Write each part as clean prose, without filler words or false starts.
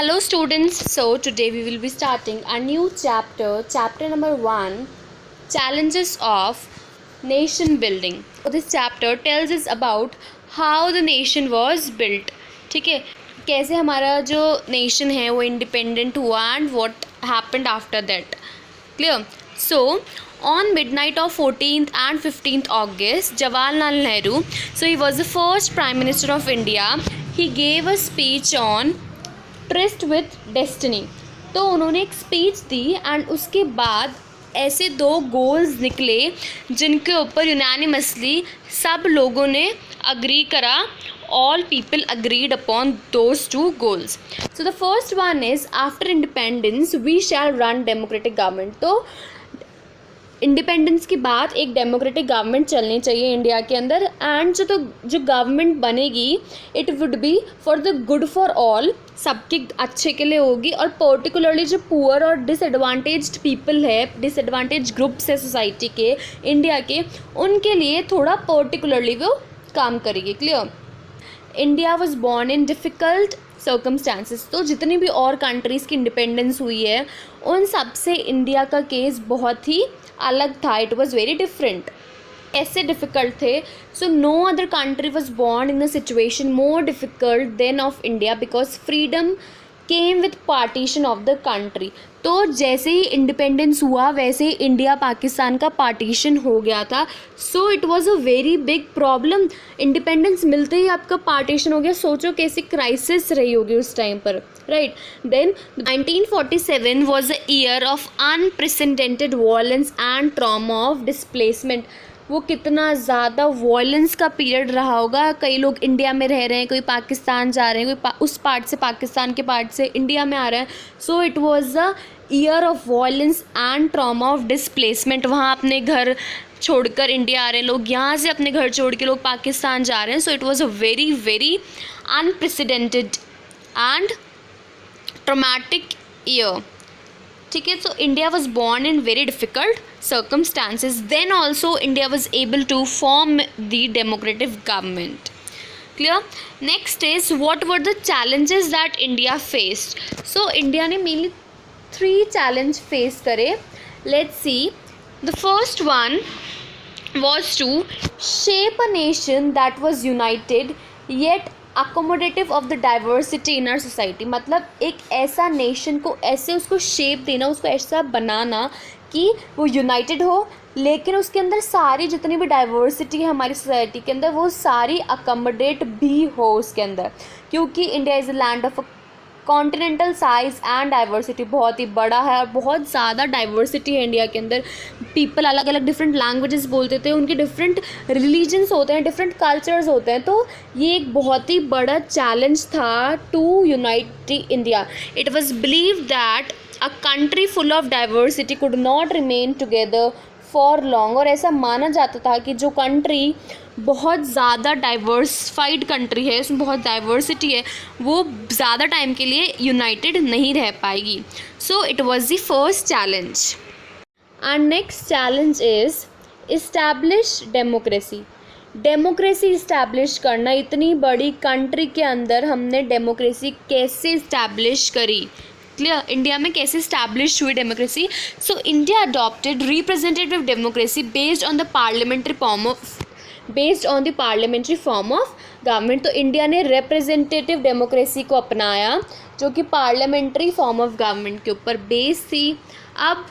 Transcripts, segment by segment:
Hello students, so today we will be starting a new chapter number 1, challenges of nation building. So this chapter tells us about how the nation was built. ठीक है, कैसे हमारा जो nation है वो independent हुआ and what happened after that. Clear? So on midnight of 14th and 15th August, Jawaharlal Nehru, so he was the first Prime Minister of India. He gave a speech on tryst with destiny. तो उन्होंने एक speech the and उसके बाद ऐसे 2 goals निकले जिनके ऊपर unanimously सब लोगों ने अग्री करा. All people agreed upon those 2 goals. So the first one is after independence we shall run democratic government. तो इंडिपेंडेंस के बाद एक डेमोक्रेटिक गवर्नमेंट चलनी चाहिए इंडिया के अंदर एंड जो गवर्नमेंट बनेगी it would be for the good for all, सबके अच्छे के लिए होगी. और पर्टिकुलरली जो पुअर और डिसएडवांटेज्ड पीपल है, डिसएडवांटेज ग्रुप्स है सोसाइटी के, इंडिया के, उनके लिए थोड़ा पर्टिकुलरली वो काम करेगी. Clear? India was born in difficult circumstances. तो जितनी भी और कंट्रीज़ की इंडिपेंडेंस हुई है उन सब से इंडिया का केस बहुत ही अलग था. It was very different. ऐसे डिफ़िकल्ट थे. So no other country was born in a situation more difficult than of India because freedom came with partition of the country. तो जैसे ही इंडिपेंडेंस हुआ वैसे ही इंडिया पाकिस्तान का पार्टीशन हो गया था. So it was a very big problem. Independence मिलते ही आपका पार्टीशन हो गया. सोचो कैसी क्राइसिस रही होगी उस टाइम पर, right? Then 1947 was the year of unprecedented violence and trauma of displacement. वो कितना ज़्यादा वॉयलेंस का पीरियड रहा होगा. कई लोग इंडिया में रह रहे हैं, कोई पाकिस्तान जा रहे हैं, कोई उस पार्ट से पाकिस्तान के पार्ट से इंडिया में आ रहे हैं. So it was the year of violence and trauma of displacement. वहाँ अपने घर छोड़कर इंडिया आ रहे हैं लोग, यहाँ से अपने घर छोड़ के लोग पाकिस्तान जा रहे हैं. So it was a very very unprecedented and traumatic year. ठीक है. So India was born in very difficult circumstances. Then also India was able to form the democratic government. Clear? Next is what were the challenges that India faced. So India ने mainly 3 challenge face करे. Let's see. The first one was to shape a nation that was united yet accommodative of the diversity in our society. मतलब एक ऐसा nation को ऐसे उसको shape देना, उसको ऐसा बनाना कि वो यूनाइटेड हो लेकिन उसके अंदर सारी जितनी भी डाइवर्सिटी है हमारी सोसाइटी के अंदर वो सारी अकोमोडेट भी हो उसके अंदर. क्योंकि India is a land of continental size and diversity. बहुत ही बड़ा है और बहुत ज़्यादा डाइवर्सिटी है इंडिया के अंदर. पीपल अलग अलग डिफरेंट लैंग्वेजेस बोलते थे, उनके डिफरेंट रिलीजन्स होते हैं, डिफरेंट कल्चर्स होते हैं. तो ये एक बहुत ही बड़ा चैलेंज था to unite India. It was believe that a country full of diversity could not remain together for long. और ऐसा माना जाता था कि जो कंट्री बहुत ज़्यादा डाइवर्सिफाइड कंट्री है, उसमें बहुत डाइवर्सिटी है, वो ज़्यादा टाइम के लिए यूनाइटेड नहीं रह पाएगी. So it was the first challenge. And next challenge is establish democracy. Democracy establish करना. इतनी बड़ी कंट्री के अंदर हमने डेमोक्रेसी कैसे इस्टेब्लिश करी? क्लियर? इंडिया में कैसे इस्टेब्लिश हुई democracy? So India adopted representative democracy based on the parliamentary form of government. तो इंडिया ने रिप्रेजेंटेटिव डेमोक्रेसी को अपनाया जो कि पार्लियामेंट्री फॉर्म ऑफ गवर्नमेंट के ऊपर बेस थी. अब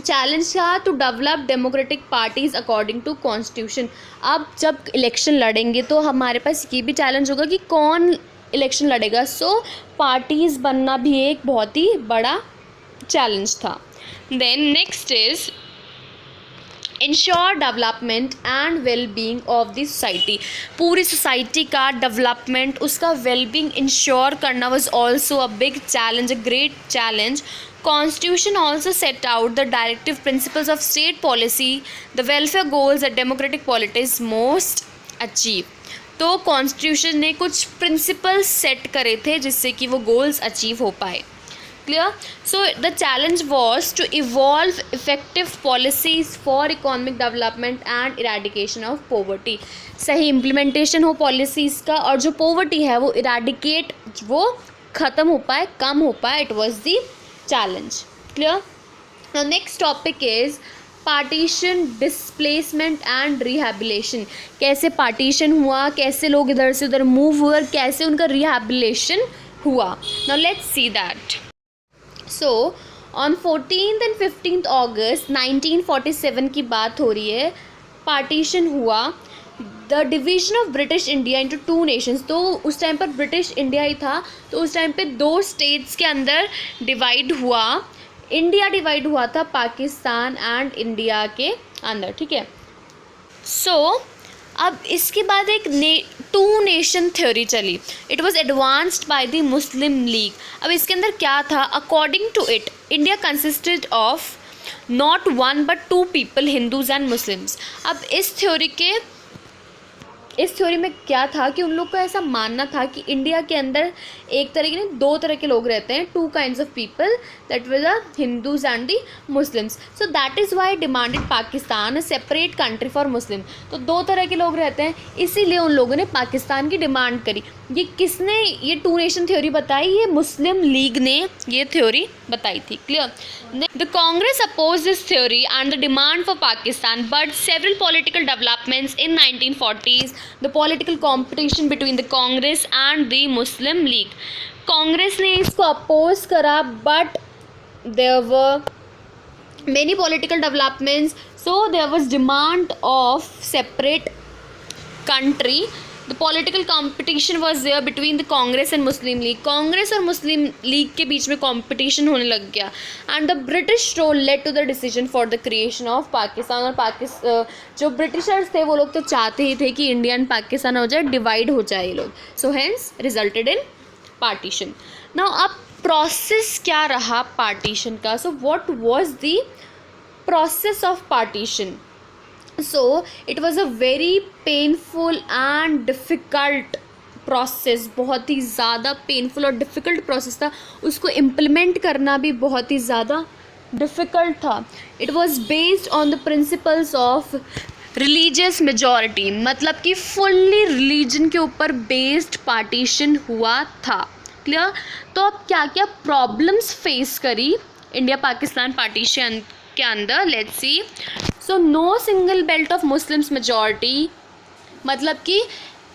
चैलेंज था to develop democratic parties according to constitution. अब जब इलेक्शन लड़ेंगे तो हमारे पास ये भी चैलेंज होगा कि कौन इलेक्शन लड़ेगा. सो पार्टीज़ बनना भी एक बहुत ही बड़ा चैलेंज था. Then next is ensure development and wellbeing of the society. पूरी सोसाइटी का डेवलपमेंट, उसका वेलबींग इंश्योर करना was also a big challenge, a great challenge. Constitution also set out the directive principles of state policy, the welfare goals that democratic politics most achieve. तो constitution ने कुछ principles set करे थे जिससे कि वो goals achieve हो पाए. Clear? So the challenge was to evolve effective policies for economic development and eradication of poverty. सही इम्प्लीमेंटेशन हो पॉलिसीज़ का और जो पॉवर्टी है वो इरेडिकेट वो ख़त्म हो पाए, कम हो पाए, it was the challenge. Clear. Now next topic is partition, displacement and rehabilitation. कैसे पार्टीशन हुआ, कैसे लोग इधर से उधर मूव हुए और कैसे उनका रिहैबिलेशन हुआ. Now let's see that. So on 14th and 15th August 1947 की बात हो रही है. पार्टीशन हुआ, the division of British India into 2 Nations. तो उस टाइम पर ब्रिटिश इंडिया ही था, तो उस टाइम पे 2 स्टेट्स के अंदर डिवाइड हुआ. इंडिया डिवाइड हुआ था पाकिस्तान एंड इंडिया के अंदर. ठीक है. सो अब इसके बाद एक 2 नेशन थ्योरी चली. It was advanced by the Muslim League. अब इसके अंदर क्या था, according to it India consisted of not 1 but 2 people, Hindus and Muslims. अब इस थ्योरी में क्या था कि उन लोग को ऐसा मानना था कि इंडिया के अंदर एक तरह के नहीं 2 तरह के लोग रहते हैं, 2 kinds of people, that were the Hindus and the Muslims. So that is why demanded Pakistan a separate country for Muslim. तो 2 तरह के लोग रहते हैं, इसीलिए उन लोगों ने पाकिस्तान की डिमांड करी. ये किसने ये 2 नेशन थ्योरी बताई, ये मुस्लिम लीग ने ये थ्योरी बताई थी. Clear. The Congress opposed this theory and the demand for Pakistan, but several political developments in 1940s, the political competition between the Congress and the Muslim League. Congress ने इसको oppose करा, but there were many political developments, so there was demand of separate country. The political competition was there between the Congress and Muslim League. Congress और मुस्लिम league के बीच में competition होने लग गया. And the British role led to the decision for the creation of Pakistan. और जो Britishers थे वो लोग तो चाहते ही थे कि इंडिया एंड पाकिस्तान हो जाए, डिवाइड हो जाए ये लोग. So hence resulted in partition. Now अब प्रोसेस क्या रहा पार्टीशन का. So what was the process of partition. So it was a very painful and difficult process. बहुत ही ज़्यादा पेनफुल और डिफ़िकल्ट प्रोसेस था. उसको इम्प्लीमेंट करना भी बहुत ही ज़्यादा डिफ़िकल्ट था. It was based on the principles of religious majority. मतलब कि फुल्ली रिलीजन के ऊपर बेस्ड पार्टीशन हुआ था. क्लियर. तो अब क्या क्या प्रॉब्लम्स फेस करी इंडिया पाकिस्तान पार्टीशन के अंदर, let's see. So no single belt of Muslims majority. मतलब कि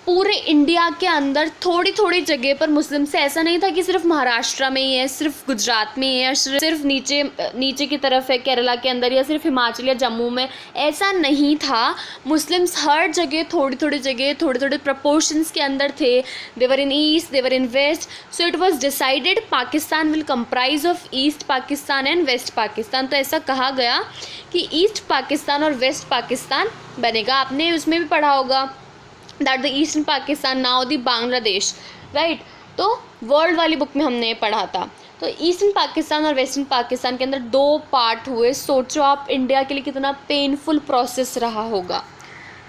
पूरे इंडिया के अंदर थोड़ी थोड़ी जगह पर मुस्लिम से, ऐसा नहीं था कि सिर्फ महाराष्ट्र में ही है, सिर्फ गुजरात में ही है, सिर्फ नीचे की तरफ है केरला के अंदर, या सिर्फ हिमाचल या जम्मू में. ऐसा नहीं था. मुस्लिम्स हर जगह थोड़ी थोड़ी जगह थोड़े थोड़े प्रपोर्शंस के अंदर थे. They were in east, they were in west. So it was decided Pakistan will comprise of east Pakistan and west Pakistan. तो ऐसा कहा गया कि ईस्ट पाकिस्तान और वेस्ट पाकिस्तान बनेगा. आपने उसमें भी पढ़ा होगा that the eastern Pakistan now the Bangladesh, right. तो वर्ल्ड वाली बुक में हमने पढ़ा था. तो ईस्टर्न पाकिस्तान और वेस्टर्न पाकिस्तान के अंदर 2 पार्ट हुए. सोचो आप इंडिया के लिए कितना पेनफुल प्रोसेस रहा होगा,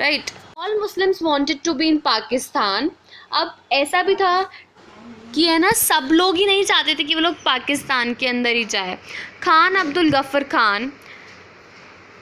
right. All Muslims wanted to be in Pakistan. अब ऐसा भी था कि है ना, सब लोग ही नहीं चाहते थे कि वो लोग पाकिस्तान के अंदर ही जाए. Khan Abdul Ghaffar Khan,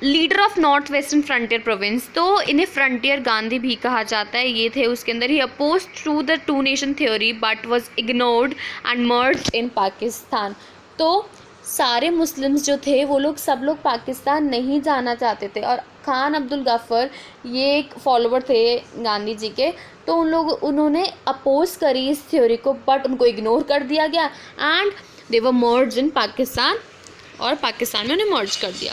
leader of north western frontier province, तो इन्हें फ्रंटियर गांधी भी कहा जाता है, ये थे उसके अंदर. He oppose to the 2 nation theory but was ignored and merged in Pakistan. तो सारे मुस्लिम्स जो थे वो लोग सब लोग पाकिस्तान नहीं जाना चाहते थे. और खान अब्दुल गफ्फर ये एक फॉलोवर थे गांधी जी के, तो उन्होंने अपोज करी इस थ्योरी को, बट उनको इग्नोर कर दिया गया and they were merged in Pakistan, और पाकिस्तान में उन्हें मर्ज कर दिया.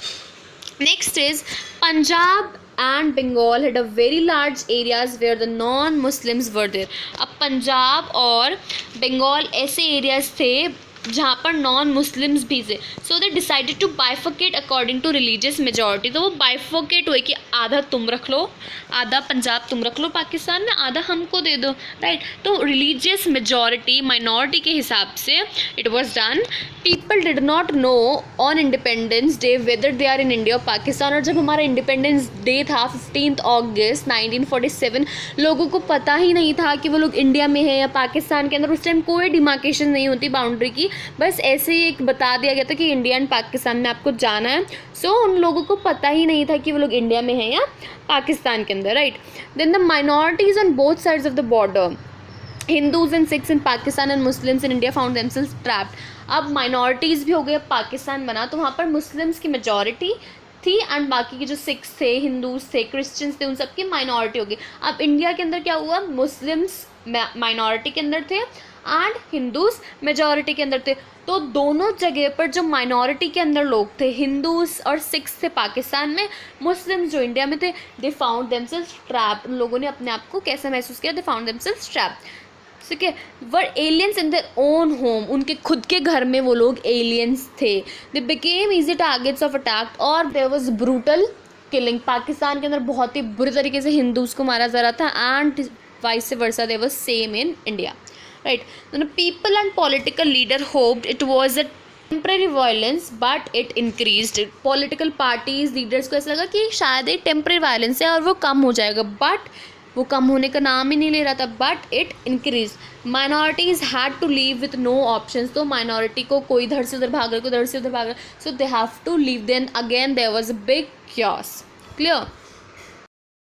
Next is Punjab and Bengal had a very large areas where the non-Muslims were there. अब पंजाब और बंगाल ऐसे एरियाज थे जहाँ पर नॉन मुस्लिम्स भी थे. So they decided to bifurcate according to religious majority. तो वो बाइफोकेट हुए कि आधा तुम रख लो, आधा पंजाब तुम रख लो पाकिस्तान में, आधा हमको दे दो, राइट. तो रिलीजियस मेजॉरिटी माइनॉरिटी के हिसाब से it was done. People did not know on independence day whether they are in India और पाकिस्तान. और जब हमारा इंडिपेंडेंस डे था 15 अगस्त 1947, लोगों को पता ही नहीं था कि वो लोग इंडिया में है या पाकिस्तान के अंदर. उस टाइम कोई डिमार्केशन नहीं होती बाउंड्री की, बस ऐसे ही एक बता दिया गया था कि इंडिया एंड पाकिस्तान में आपको जाना है. सो उन लोगों को पता ही नहीं था कि वो लोग इंडिया में हैं या पाकिस्तान के अंदर, right. Then the minorities on both sides of the border, Hindus and Sikhs in Pakistan and Muslims in India found themselves trapped. अब माइनॉरिटीज़ भी हो गए, अब पाकिस्तान बना तो वहाँ पर मुस्लिम्स की मेजॉरिटी थी एंड बाकी के जो सिख्स थे, हिंदूज थे, क्रिश्चियंस थे, उन सब की माइनॉरिटी हो गई. अब इंडिया के अंदर क्या हुआ, मुस्लिम्स माइनॉरिटी के अंदर थे एंड हिंदूज मेजॉरिटी के अंदर थे. तो दोनों जगह पर जो माइनॉरिटी के अंदर लोग थे, हिंदूज और सिख्स थे पाकिस्तान में, मुस्लिम्स जो इंडिया में थे, दे फाउंड देमसेल्व्स ट्रैप्ड. उन लोगों ने अपने आप को कैसे महसूस किया, दे फाउंड देमसेल्व्स ट्रैप्ड. ठीक है. Were aliens in their own home, उनके खुद के घर में वो लोग एलियंस थे. They became easy targets of attack और there was brutal killing. Pakistan के अंदर बहुत ही बुरी तरीके से हिंदूज़ को मारा जा रहा था and vice versa there was same in India. Right. The people and political leader hoped it was a temporary violence but it increased. Political parties leaders को ऐसा लगा कि शायद ये टेम्प्रेरी वायलेंस है और वो कम हो जाएगा, बट वो कम होने का नाम ही नहीं ले रहा था. But it increase. Minorities had to leave with no options. तो माइनॉरिटी को कोई इधर से उधर भाग रहा, कोई इधर से उधर भाग रहा, so they have to leave. Then again there was a big chaos. Clear.